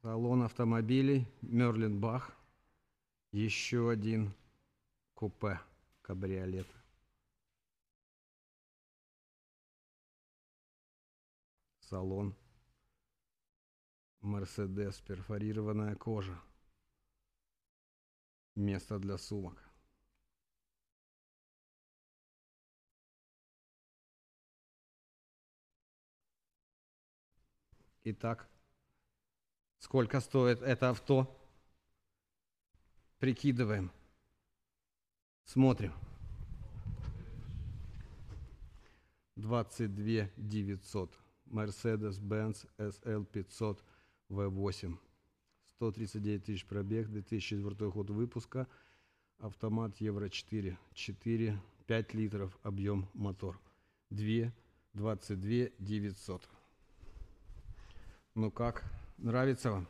Салон автомобилей Мерлин Бах. Еще один купе кабриолет. Салон Мерседес, перфорированная кожа. Место для сумок. Итак, сколько стоит это авто? Прикидываем. Смотрим. 22 900. Mercedes-Benz SL 500 V8. 139 тысяч пробег, 2004 год выпуска. Автомат Евро 4. 5 литров объем мотор. 22 900. Ну как, нравится вам?